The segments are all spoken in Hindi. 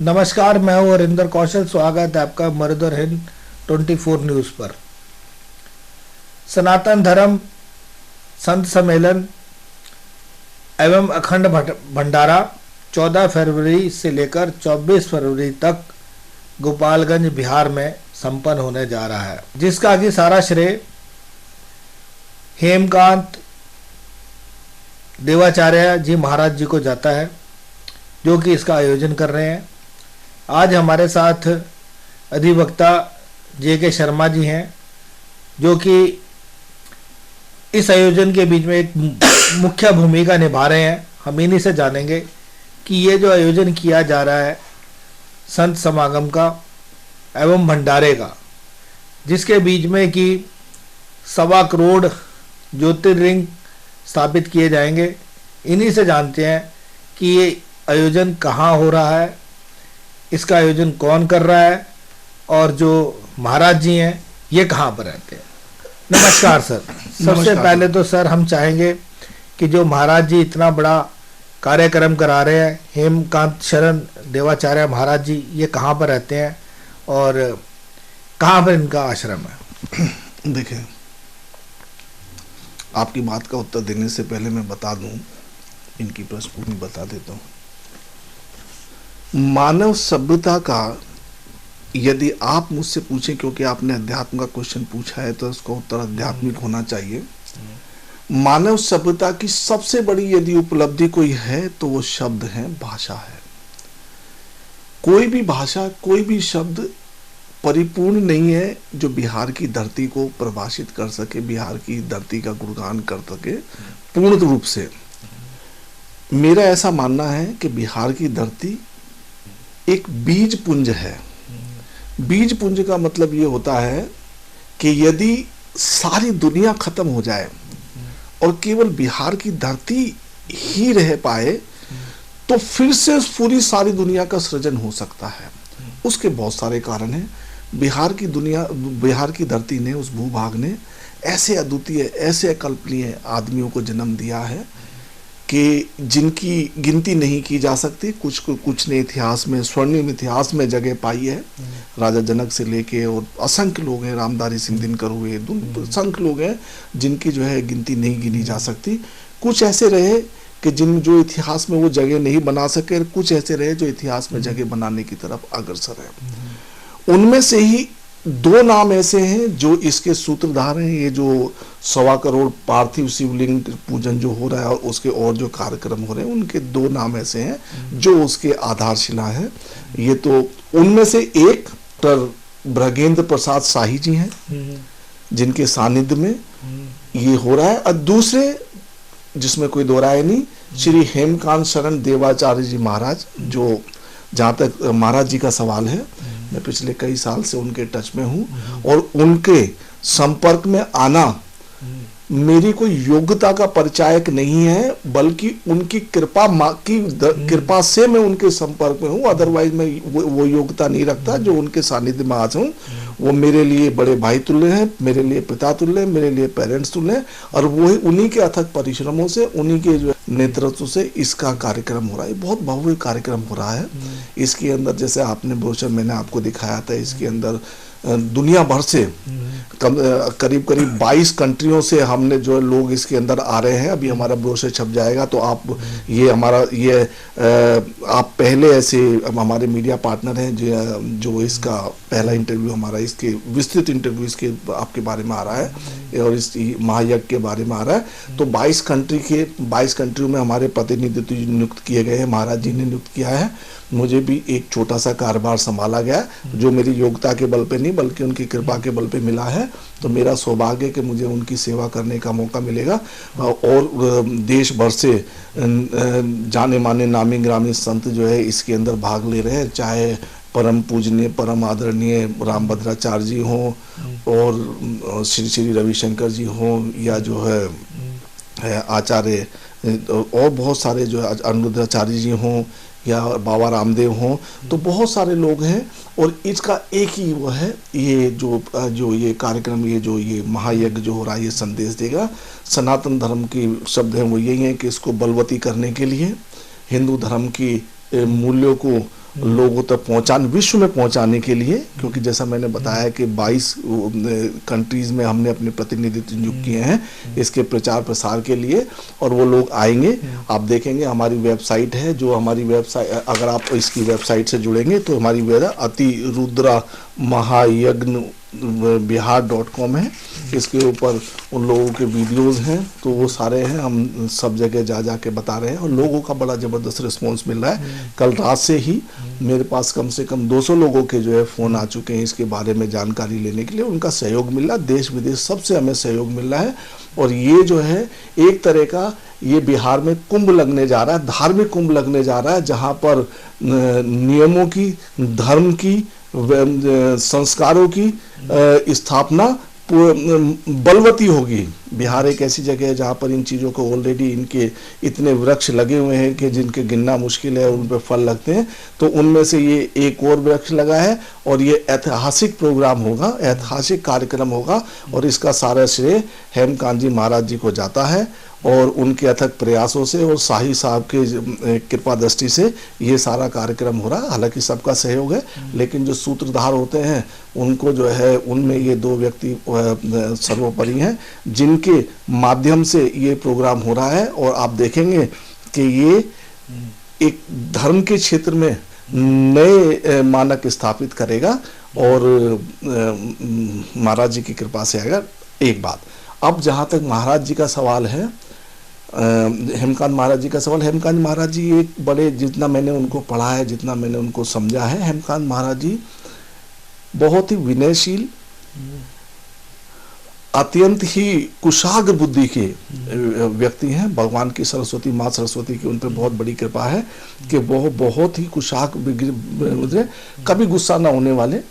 नमस्कार, मैं हूं हरिंदर कौशल। स्वागत है आपका मर्दर हिंद 24 न्यूज़ पर। सनातन धर्म संत सम्मेलन एवं अखंड भंडारा 14 फरवरी से लेकर 24 फरवरी तक गोपालगंज बिहार में संपन्न होने जा रहा है, जिसका कि सारा श्रेय हेमकांत देवाचार्य जी महाराज जी को जाता है, जो कि इसका आयोजन कर रहे हैं। आज हमारे साथ अधिवक्ता जे.के. शर्मा जी हैं, जो कि इस आयोजन के बीच में एक मुख्य भूमिका निभा रहे हैं। हम इन्हीं से जानेंगे कि ये जो आयोजन किया जा रहा है संत समागम का एवं भंडारे का, जिसके बीच में कि 1.25 करोड़ ज्योतिर्लिंग स्थापित किए जाएंगे, इन्हीं से जानते हैं कि ये आयोजन कहाँ हो रहा है, इसका आयोजन कौन कर रहा है और जो महाराज जी हैं ये कहाँ पर रहते हैं। नमस्कार सर। सबसे पहले तो सर हम चाहेंगे कि जो महाराज जी इतना बड़ा कार्यक्रम करा रहे हैं, हेमकांत शरण देवाचार्य महाराज जी, ये कहाँ पर रहते हैं और कहाँ पर इनका आश्रम है। देखिए, आपकी बात का उत्तर देने से पहले मैं बता दूं, इनकी पृष्ठभूमि बता देता हूं। मानव सभ्यता का यदि आप मुझसे पूछें, क्योंकि आपने अध्यात्म का क्वेश्चन पूछा है तो उसका उत्तर आध्यात्मिक होना चाहिए। मानव सभ्यता की सबसे बड़ी यदि उपलब्धि कोई है तो वो शब्द है, भाषा है। कोई भी भाषा, कोई भी शब्द परिपूर्ण नहीं है जो बिहार की धरती को प्रभाषित कर सके, बिहार की धरती का गुणगान कर सके पूर्ण रूप से। मेरा ऐसा मानना है कि बिहार की धरती एक बीज पुंज है। बीज पुंज का मतलब ये होता है कि यदि सारी दुनिया खत्म हो जाए और केवल बिहार की धरती ही रह पाए तो फिर से पूरी सारी दुनिया का सृजन हो सकता है। उसके बहुत सारे कारण हैं। बिहार की धरती ने, उस भूभाग ने ऐसे अद्वितीय, ऐसे अकल्पनीय आदमियों को जन्म दिया है कि जिनकी गिनती नहीं की जा सकती। कुछ ने इतिहास में, स्वर्णिम इतिहास में जगह पाई है। राजा जनक से लेके और असंख्य लोग हैं, रामधारी सिंह दिनकर हुए, असंख्य लोग हैं जिनकी जो है गिनती नहीं गिनी जा सकती। कुछ ऐसे रहे कि जो इतिहास में वो जगह नहीं बना सके, कुछ ऐसे रहे जो इतिहास में जगह बनाने की तरफ अग्रसर है। उनमें से ही 2 नाम ऐसे हैं जो इसके सूत्रधार हैं। ये जो 1.25 करोड़ पार्थिव शिवलिंग पूजन जो हो रहा है और उसके और जो कार्यक्रम हो रहे हैं, उनके 2 नाम ऐसे हैं जो उसके आधारशिला है। ये तो उनमें से एक डॉक्टर ब्रजेंद्र प्रसाद शाही जी हैं, जिनके सानिध्य में ये हो रहा है। और दूसरे, जिसमें कोई दो राय नहीं, श्री हेमकांत शरण देवाचार्य जी महाराज, जो जहाँ तक महाराज जी का सवाल है, मैं पिछले कई साल से उनके टच में हूँ और उनके संपर्क में आना मेरी कोई योग्यता का परिचायक नहीं है, बल्कि उनकी कृपा से मैं उनके संपर्क में हूँ। अदरवाइज मैं वो योग्यता नहीं रखता जो उनके सानिध्य में आज हूँ। वो मेरे लिए बड़े भाई तुल्य हैं, मेरे लिए पिता तुल्य हैं, मेरे लिए पेरेंट्स तुल्य हैं, और वो उन्हीं के अथक परिश्रमों से, उन्हीं के जो नेतृत्व से इसका कार्यक्रम हो रहा है। बहुत भव्य कार्यक्रम हो रहा है। इसके अंदर, जैसे आपने ब्रोशर मैंने आपको दिखाया था, इसके अंदर दुनिया भर से करीब 22 कंट्रियों से हमने जो लोग इसके अंदर आ रहे हैं। अभी हमारा ब्रोशर छप जाएगा तो आप आप पहले ऐसे हमारे मीडिया पार्टनर हैं जो इसका पहला इंटरव्यू हमारा, इसके विस्तृत इंटरव्यू इसके आपके बारे में आ रहा है और इस महायज्ञ के बारे में आ रहा है। तो 22 कंट्रियों में हमारे प्रतिनिधित्व नियुक्त किए गए हैं, महाराज जी ने नियुक्त किया है। मुझे भी एक छोटा सा कारोबार संभाला गया जो मेरी योग्यता के बल पे नहीं बल्कि उनकी कृपा के बल पे मिला है। तो मेरा सौभाग्य है कि मुझे उनकी सेवा करने का मौका मिलेगा। और देश भर से जाने माने नामी ग्रामी संत जो है इसके अंदर भाग ले रहे हैं, चाहे परम पूजनीय, परम आदरणीय रामभद्राचार्य जी हों और श्री रविशंकर जी हों, या जो है आचार्य और बहुत सारे जो अनिरुद्धाचार्य जी हों, या बाबा रामदेव हों, तो बहुत सारे लोग हैं। और इसका एक ही वो है, ये जो ये कार्यक्रम, ये महायज्ञ जो हो रहा है, ये संदेश देगा। सनातन धर्म की शब्द हैं वो यही हैं कि इसको बलवती करने के लिए, हिंदू धर्म की मूल्यों को लोगों तक पहुंचाने, विश्व में पहुंचाने के लिए, क्योंकि जैसा मैंने बताया कि 22 कंट्रीज में हमने अपने प्रतिनिधित्व नियुक्त किए हैं इसके प्रचार प्रसार के लिए, और वो लोग आएंगे। आप देखेंगे हमारी वेबसाइट है, जो हमारी वेबसाइट, अगर आप इसकी वेबसाइट से जुड़ेंगे तो हमारी वेबसाइट अतिरुद्रा महायज्ञ बिहार.com है। इसके ऊपर उन लोगों के वीडियोस हैं, तो वो सारे हैं, हम सब जगह जा के बता रहे हैं, और लोगों का बड़ा ज़बरदस्त रिस्पांस मिल रहा है। कल रात से ही मेरे पास कम से कम 200 लोगों के जो है फ़ोन आ चुके हैं इसके बारे में जानकारी लेने के लिए। उनका सहयोग मिल रहा है, देश विदेश सबसे हमें सहयोग मिल रहा है। और ये जो है एक तरह का ये बिहार में कुंभ लगने जा रहा है, धार्मिक कुंभ लगने जा रहा है, जहाँ पर नियमों की, धर्म की, संस्कारों की स्थापना बलवती होगी। बिहार एक ऐसी जगह है जहाँ पर इन चीज़ों को ऑलरेडी इनके इतने वृक्ष लगे हुए हैं कि जिनके गिनना मुश्किल है, उन पर फल लगते हैं। तो उनमें से ये एक और वृक्ष लगा है, और ये ऐतिहासिक प्रोग्राम होगा, ऐतिहासिक कार्यक्रम होगा, और इसका सारा श्रेय हेमकांत जी महाराज जी को जाता है, और उनके अथक प्रयासों से और शाही साहब के कृपा दृष्टि से ये सारा कार्यक्रम हो रहा है। हालांकि सबका सहयोग है, लेकिन जो सूत्रधार होते हैं उनको जो है, उनमें ये 2 व्यक्ति सर्वोपरि हैं, जिनके माध्यम से ये प्रोग्राम हो रहा है। और आप देखेंगे कि ये एक धर्म के क्षेत्र में नए मानक स्थापित करेगा, और महाराज जी की कृपा से आएगा। एक बात, अब जहाँ तक महाराज जी का सवाल है, हेमकांत महाराज जी का सवाल, हेमकांत महाराज जी एक बड़े, जितना मैंने उनको पढ़ा है, जितना मैंने उनको समझा है, हेमकांत महाराज जी बहुत ही विनयशील, अत्यंत ही कुशाग्र बुद्धि के व्यक्ति हैं। भगवान की सरस्वती, माँ सरस्वती की उन पर बहुत बड़ी कृपा है कि वो बहुत ही कुशाग्र, कभी गुस्सा ना होने वाले,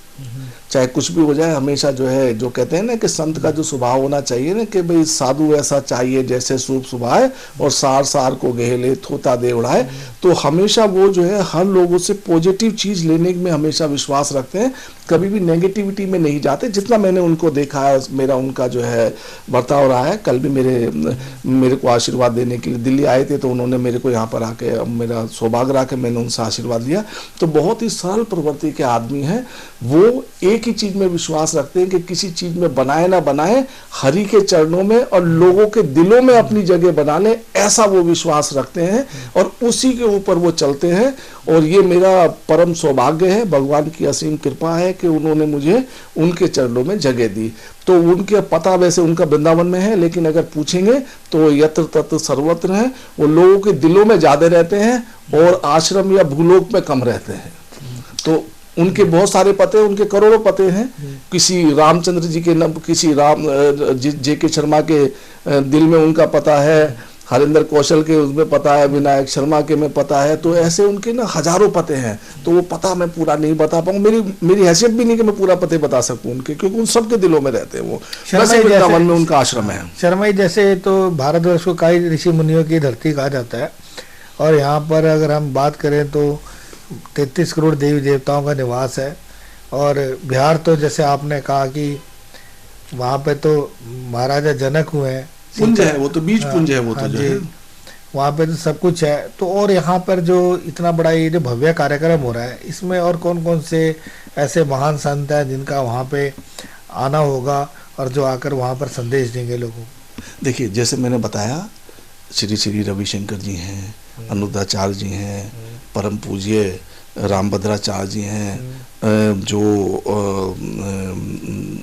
चाहे कुछ भी हो जाए, हमेशा जो है, जो कहते हैं ना कि संत का जो स्वभाव होना चाहिए ना, कि भाई साधु ऐसा चाहिए जैसे सूप सुभाए और सार सार को गहेले थोता दे उड़ाए। तो हमेशा वो जो है हर लोगों से पॉजिटिव चीज़ लेने में हमेशा विश्वास रखते हैं, कभी भी नेगेटिविटी में नहीं जाते। जितना मैंने उनको देखा है, मेरा उनका जो है बर्ताव रहा है। कल भी मेरे को आशीर्वाद देने के लिए दिल्ली आए थे, तो उन्होंने मेरे को यहाँ पर आके, मेरा सौभाग्य रहा कि मैंने उनसे आशीर्वाद लिया। तो बहुत ही सरल प्रवृत्ति के आदमी हैं। वो एक ही चीज में विश्वास रखते हैं कि किसी चीज में बनाए ना बनाए, हरि के चरणों में और लोगों के दिलों में अपनी जगह बना ले, ऐसा वो विश्वास रखते हैं, और उसी के ऊपर वो चलते हैं। और ये मेरा परम सौभाग्य है, भगवान की असीम कृपा है कि उन्होंने मुझे उनके चरणों में जगह दी। तो उनके पता वैसे उनका वृंदावन में है, लेकिन अगर पूछेंगे तो यत्र तत्र सर्वत्र है। वो लोगों के दिलों में ज्यादा रहते हैं और आश्रम या भूलोक में कम रहते हैं। तो उनके बहुत सारे पते, उनके करोड़ों पते हैं। किसी रामचंद्र जी के नाम, किसी J.K. शर्मा के दिल में उनका पता है, हरिंदर कौशल के उसमें पता है, विनायक शर्मा के में पता है। तो ऐसे उनके ना हजारों पते हैं। तो वो पता मैं पूरा नहीं बता पाऊंगा, मेरी हैसियत भी नहीं कि मैं पूरा पते बता सकूं उनके, क्योंकि उन सबके दिलों में रहते हैं वो। वृंदावन में उनका आश्रम है। शर्मा जी जैसे तो भारतवर्ष को कई ऋषि मुनियों की धरती कहा जाता है, और यहाँ पर अगर हम बात करें तो 33 करोड़ देवी देवताओं का निवास है। और बिहार तो जैसे आपने कहा कि वहाँ पे तो महाराजा जनक हुए हैं, पुंज है वो तो, बीज पुंज है वो तो, जो है वहाँ पे तो सब कुछ है। तो और यहाँ पर जो इतना बड़ा ये जो भव्य कार्यक्रम हो रहा है, इसमें और कौन कौन से ऐसे महान संत हैं जिनका वहाँ पे आना होगा और जो आकर वहाँ पर संदेश देंगे लोगों को? देखिए, जैसे मैंने बताया, श्री श्री रविशंकर जी हैं, अनुद्धाचार्य जी हैं, परम पूज्य रामभद्राचार्य जी हैं, जो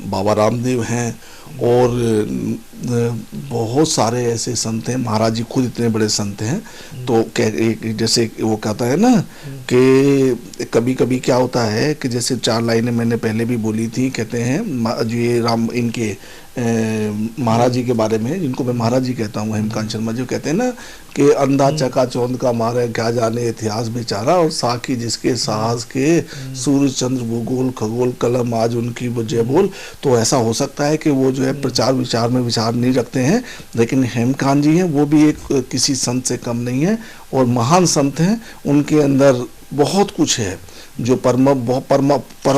बाबा रामदेव हैं, और बहुत सारे ऐसे संत हैं। महाराज जी खुद इतने बड़े संत हैं। तो जैसे वो कहता है ना कि कभी कभी क्या होता है कि जैसे 4 लाइनें मैंने पहले भी बोली थी, कहते हैं जो ये राम, इनके महाराज जी के बारे में, जिनको मैं महाराज जी कहता हूँ, हेमकांत शर्मा जी, कहते हैं ना कि अंधा चकाचौंध का मारे क्या जाने इतिहास बेचारा, और साकी जिसके साहस के सूर्य चंद्र भूगोल खगोल कलम आज उनकी वो जय बोल। तो ऐसा हो सकता है कि वो जो है प्रचार विचार में विचार नहीं रखते हैं, लेकिन हेमकांत जी हैं, वो भी एक किसी संत से कम नहीं है और महान संत हैं। उनके अंदर बहुत कुछ है, जो परम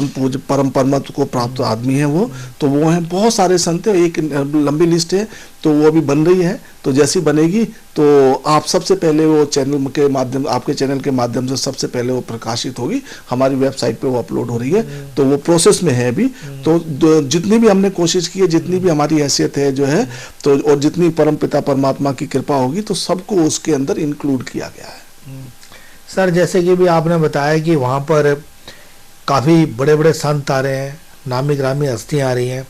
पूज्य परम परमत्व को प्राप्त आदमी है वो, तो वो हैं बहुत सारे संत हैं, एक लंबी लिस्ट है, तो वो अभी बन रही है। तो जैसी बनेगी तो आप सबसे पहले वो चैनल के माध्यम, आपके चैनल के माध्यम से सबसे पहले वो प्रकाशित होगी, हमारी वेबसाइट पे वो अपलोड हो रही है, तो वो प्रोसेस में है अभी। तो जितनी भी हमने कोशिश की है, जितनी भी हमारी हैसियत है जो है, तो और जितनी परम पिता परमात्मा की कृपा होगी तो सबको उसके अंदर इंक्लूड किया गया है। सर जैसे कि भी आपने बताया कि वहाँ पर काफ़ी बड़े बड़े संत आ रहे हैं, नामी ग्रामी हस्तियाँ आ रही हैं,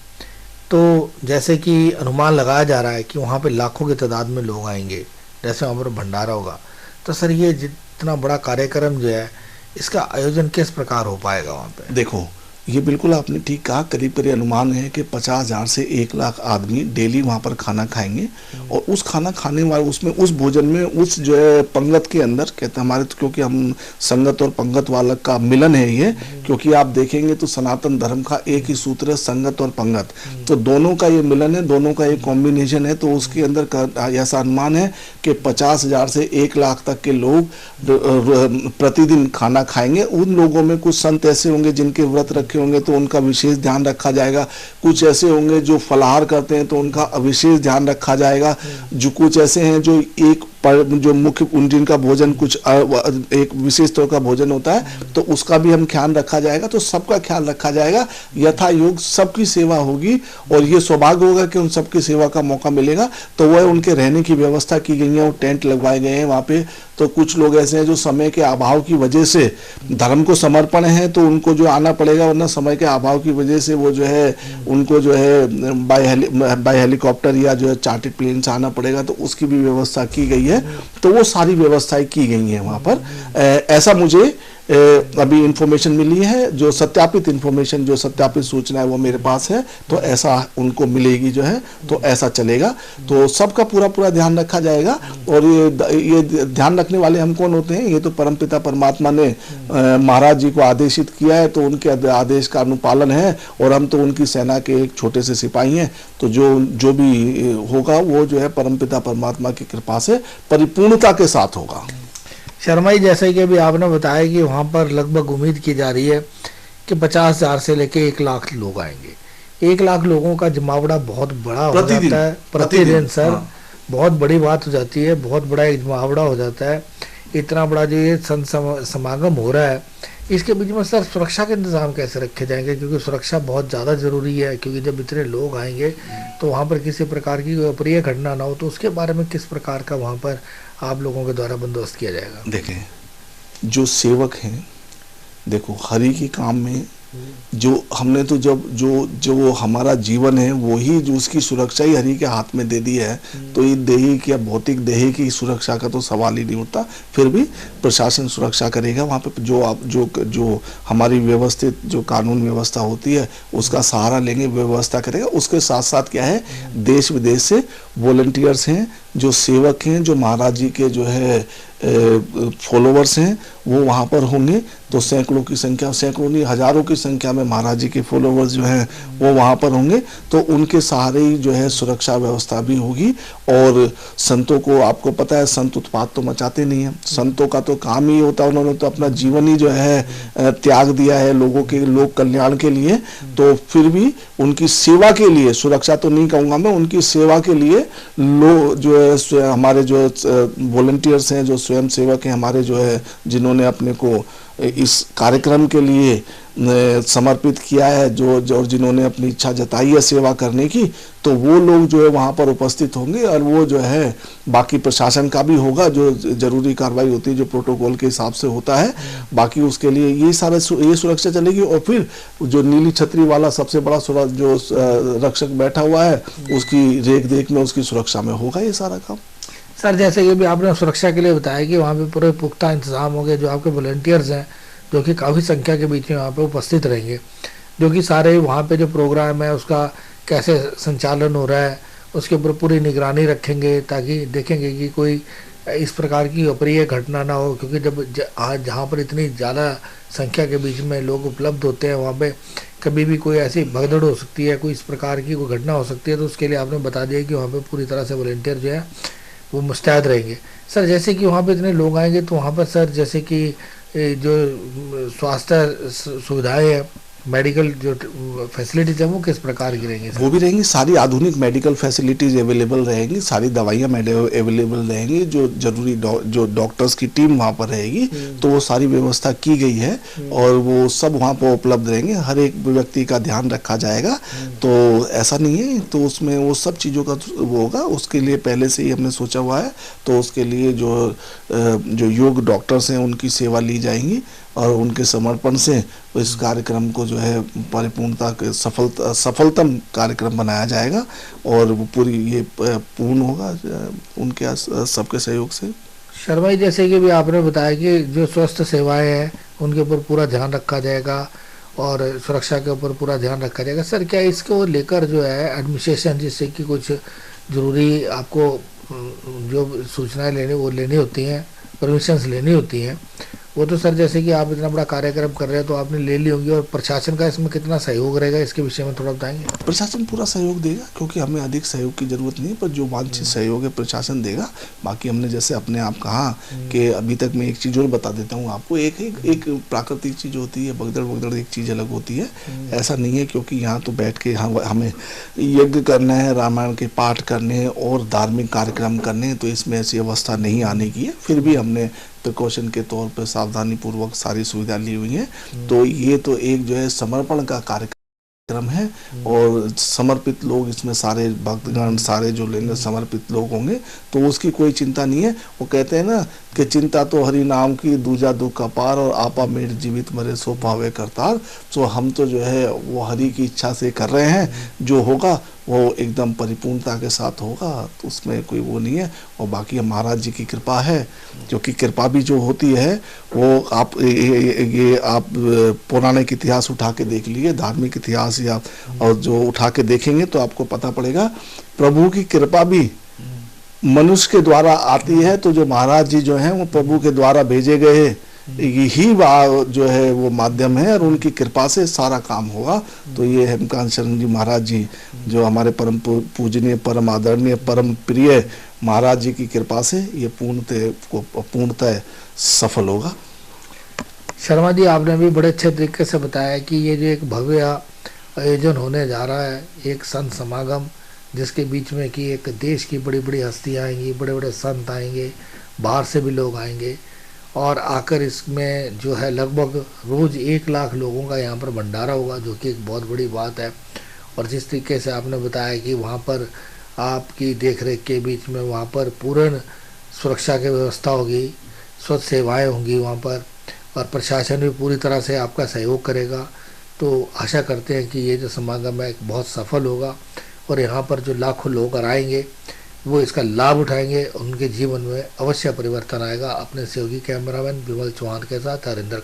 तो जैसे कि अनुमान लगाया जा रहा है कि वहाँ पे लाखों की तादाद में लोग आएंगे, जैसे वहाँ पर भंडारा होगा। तो सर ये जितना बड़ा कार्यक्रम जो है, इसका आयोजन किस प्रकार हो पाएगा वहाँ पे? देखो, ये बिल्कुल आपने ठीक कहा, करीब करीब अनुमान है कि 50,000 से 1 लाख आदमी डेली वहाँ पर खाना खाएंगे। और उस खाना खाने वाले, उसमें उस भोजन में, उस जो है पंगत के अंदर, कहते हैं हमारे तो, क्योंकि हम संगत और पंगत वाला का मिलन है ये, क्योंकि आप देखेंगे तो सनातन धर्म का एक ही सूत्र है, संगत और पंगत, तो दोनों का ये मिलन है, दोनों का एक कॉम्बिनेशन है। तो उसके अंदर ऐसा अनुमान है कि 50,000 से 1 लाख तक के लोग प्रतिदिन खाना खाएंगे। उन लोगों में कुछ संत ऐसे होंगे जिनके व्रत रखे होंगे तो उनका विशेष ध्यान रखा जाएगा, कुछ ऐसे होंगे जो फलाहार करते हैं तो उनका विशेष ध्यान रखा जाएगा, जो कुछ ऐसे हैं जो जो मुख्य जिनका भोजन कुछ एक विशेष तरह का भोजन होता है तो उसका भी हम ख्याल रखा जाएगा। तो सबका ख्याल रखा जाएगा, यथा योग सबकी सेवा होगी, और ये सौभाग्य होगा कि उन सबकी सेवा का मौका मिलेगा। तो वह उनके रहने की व्यवस्था की गई है, वो टेंट लगवाए गए हैं वहाँ पे। तो कुछ लोग ऐसे हैं जो समय के अभाव की वजह से धर्म को समर्पण है तो उनको जो आना पड़ेगा, वरना समय के अभाव की वजह से वो जो है उनको जो है बाय हेलीकॉप्टर या जो है चार्टर्ड प्लेन से आना पड़ेगा, तो उसकी भी व्यवस्था की गई है। तो वो सारी व्यवस्थाएं की गई हैं वहाँ पर। ऐसा मुझे अभी इंफॉर्मेशन मिली है, जो सत्यापित इंफॉर्मेशन, जो सत्यापित सूचना है वो मेरे पास है, तो ऐसा उनको मिलेगी जो है, तो ऐसा चलेगा। तो सबका पूरा ध्यान रखा जाएगा। और ये ध्यान रखने वाले हम कौन होते हैं? ये तो परमपिता परमात्मा ने महाराज जी को आदेशित किया है, तो उनके आदेश का अनुपालन है, और हम तो उनकी सेना के एक छोटे से सिपाही हैं। तो जो भी होगा वो जो है परमपिता परमात्मा की कृपा से परिपूर्णता के साथ होगा। शर्मा जी, जैसे कि अभी आपने बताया कि वहाँ पर लगभग उम्मीद की जा रही है कि 50,000 से लेके 1 लाख लोग आएंगे। 1 लाख लोगों का जमावड़ा बहुत बड़ा हो जाता है प्रतिदिन सर। हाँ। बहुत बड़ी बात हो जाती है, बहुत बड़ा एक जमावड़ा हो जाता है। इतना बड़ा जो ये संत समागम हो रहा है, इसके बीच में सर सुरक्षा के इंतजाम कैसे रखे जाएंगे? क्योंकि सुरक्षा बहुत ज़्यादा ज़रूरी है, क्योंकि जब इतने लोग आएंगे तो वहाँ पर किसी प्रकार की अप्रिय घटना ना हो। तो उसके बारे में किस प्रकार का वहाँ पर आप लोगों के द्वारा बंदोबस्त किया जाएगा? देखें, जो सेवक हैं, देखो हरि के काम में जो हमने तो जो हमारा जीवन है वो ही, जो उसकी सुरक्षा ही हरि के हाथ में दे दी है। तो ये देही की या भौतिक देही की सुरक्षा का तो सवाल ही नहीं उठता। फिर भी प्रशासन सुरक्षा करेगा वहाँ पे। जो हमारी व्यवस्थित जो कानून व्यवस्था होती है उसका सहारा लेंगे, व्यवस्था करेगा। उसके साथ साथ क्या है, देश विदेश से वॉलंटियर्स हैं, जो सेवक हैं, जो महाराज जी के जो है फॉलोवर्स हैं, वो वहाँ पर होंगे। तो सैकड़ों की संख्या, सैकड़ों नहीं हजारों की संख्या में महाराज जी के फॉलोवर्स जो हैं वो वहाँ पर होंगे। तो उनके सहारे ही जो है सुरक्षा व्यवस्था भी होगी। और संतों को, आपको पता है, संत उत्पात तो मचाते नहीं हैं। संतों का तो काम ही होता है, उन्होंने तो अपना जीवन ही जो है त्याग दिया है लोगों के, लोक कल्याण के लिए। तो फिर भी उनकी सेवा के लिए, सुरक्षा तो नहीं कहूँगा मैं, उनकी सेवा के लिए लोग जो है, हमारे जो वॉलंटियर्स हैं, जो स्वयं सेवक हैं हमारे, जो है जिन्होंने अपने को इस कार्यक्रम के लिए समर्पित किया है, जो जिन्होंने अपनी इच्छा जताई है सेवा करने की, तो वो लोग जो है वहाँ पर उपस्थित होंगे। और वो जो है बाकी प्रशासन का भी होगा, जो जरूरी कार्रवाई होती है, जो प्रोटोकॉल के हिसाब से होता है। बाकी उसके लिए ये सुरक्षा चलेगी। और फिर जो नीली छतरी वाला सबसे बड़ा जो रक्षक बैठा हुआ है, उसकी रेख देख में, उसकी सुरक्षा में होगा ये सारा काम। सर जैसे कि भी आपने सुरक्षा के लिए बताया कि वहाँ पे पूरे पुख्ता इंतजाम हो गए। जो आपके वॉलंटियर्स हैं, जो कि काफ़ी संख्या के बीच में वहाँ पे उपस्थित रहेंगे, जो कि सारे वहाँ पे जो प्रोग्राम है उसका कैसे संचालन हो रहा है उसके ऊपर पूरी निगरानी रखेंगे, ताकि देखेंगे कि कोई इस प्रकार की अप्रिय घटना ना हो। क्योंकि जब जहाँ पर इतनी ज़्यादा संख्या के बीच में लोग उपलब्ध होते हैं, वहाँ पे कभी भी कोई ऐसी भगदड़ हो सकती है, कोई इस प्रकार की कोई घटना हो सकती है। तो उसके लिए आपने बता दिया कि वहाँ पर पूरी तरह से वॉलंटियर जो है वो मुस्तैद रहेंगे। सर जैसे कि वहाँ पे इतने लोग आएंगे, तो वहाँ पर सर जैसे कि जो स्वास्थ्य सुविधाएं हैं, मेडिकल जो फैसिलिटीज है वो किस प्रकार की रहेंगी सर? वो भी रहेंगी, सारी आधुनिक मेडिकल फैसिलिटीज अवेलेबल रहेंगी, सारी दवाइयाँ अवेलेबल रहेंगी, जो जरूरी जो डॉक्टर्स की टीम वहाँ पर रहेगी, तो वो सारी व्यवस्था की गई है और वो सब वहाँ पर उपलब्ध रहेंगे, हर एक व्यक्ति का ध्यान रखा जाएगा। तो ऐसा नहीं है, तो उसमें वो सब चीज़ों का वो होगा, उसके लिए पहले से ही हमने सोचा हुआ है। तो उसके लिए जो योग डॉक्टर्स हैं उनकी सेवा ली जाएंगी और उनके समर्पण से इस कार्यक्रम को जो है परिपूर्णता के सफलतम कार्यक्रम बनाया जाएगा और वो पूरी ये पूर्ण होगा उनके सबके सहयोग से। शर्मा जी, जैसे कि भी आपने बताया कि जो स्वास्थ्य सेवाएं हैं उनके ऊपर पूरा ध्यान रखा जाएगा और सुरक्षा के ऊपर पूरा ध्यान रखा जाएगा। सर, क्या इसको लेकर जो है एडमिनिस्ट्रेशन, जिससे कि कुछ ज़रूरी आपको जो सूचनाएं लेनी होती हैं, परमिशंस लेनी होती हैं, वो तो सर जैसे कि आप इतना बड़ा कार्यक्रम कर रहे हैं तो आपने ले ली होंगी, और प्रशासन का इसमें कितना सहयोग रहेगा, इसके विषय में थोड़ा बताएंगे? प्रशासन पूरा सहयोग देगा, क्योंकि हमें अधिक सहयोग की जरूरत नहीं है, पर जो वांछित सहयोग है प्रशासन देगा। बाकी हमने जैसे अपने आप कहा कि अभी तक मैं एक चीज़ और बता देता हूँ आपको, एक प्राकृतिक चीज़ होती है, भगदड़ एक चीज़ अलग होती है। ऐसा नहीं है क्योंकि यहाँ तो बैठ के हमें यज्ञ करना है, रामायण के पाठ करने हैं और धार्मिक कार्यक्रम करने हैं, तो इसमें ऐसी अवस्था नहीं आने की है। फिर भी हमने प्रिकॉशन के तौर पर सावधानी पूर्वक सारी सुविधा ली हुई है। तो ये तो एक जो है समर्पण का कार्यक्रम है और समर्पित लोग इसमें सारे भक्तगण, सारे जो लेने समर्पित लोग होंगे, तो उसकी कोई चिंता नहीं है। वो कहते हैं ना कि चिंता तो हरि नाम की, दूजा दुख अपार, और आपा मेट जीवित मरे सो पावे करतार। तो हम तो जो है वो हरि की इच्छा से कर रहे हैं, जो होगा वो एकदम परिपूर्णता के साथ होगा, तो उसमें कोई वो नहीं है। और बाकी महाराज जी की कृपा है, क्योंकि कृपा भी जो होती है वो आप ये आप पौराणिक इतिहास उठा के देख लीजिए, धार्मिक इतिहास या और जो उठा के देखेंगे तो आपको पता पड़ेगा प्रभु की कृपा भी मनुष्य के द्वारा आती है। तो जो महाराज जी जो हैं वो प्रभु के द्वारा भेजे गए ही जो है वो माध्यम है और उनकी कृपा से सारा काम होगा। तो ये हेमकांत शरण जी महाराज जी जो हमारे परम पूजनीय, परम आदरणीय, परम प्रिय महाराज जी की कृपा से ये पूर्णतः सफल होगा। शर्मा जी, आपने भी बड़े अच्छे तरीके से बताया कि ये जो एक भव्य आयोजन होने जा रहा है, एक संत समागम, जिसके बीच में कि एक देश की बड़ी बड़ी हस्तियाँ आएंगी, बड़े बड़े संत आएंगे, बाहर से भी लोग आएंगे, और आकर इसमें जो है लगभग रोज़ 1 लाख लोगों का यहाँ पर भंडारा होगा, जो कि एक बहुत बड़ी बात है। और जिस तरीके से आपने बताया कि वहाँ पर आपकी देखरेख के बीच में वहाँ पर पूर्ण सुरक्षा की व्यवस्था होगी, स्वच्छ सेवाएं होंगी वहाँ पर, और प्रशासन भी पूरी तरह से आपका सहयोग करेगा। तो आशा करते हैं कि ये जो समागम है बहुत सफल होगा और यहाँ पर जो लाखों लोग आएंगे वो इसका लाभ उठाएंगे, उनके जीवन में अवश्य परिवर्तन आएगा। अपने सहयोगी कैमरामैन विमल चौहान के साथ हरिंदर।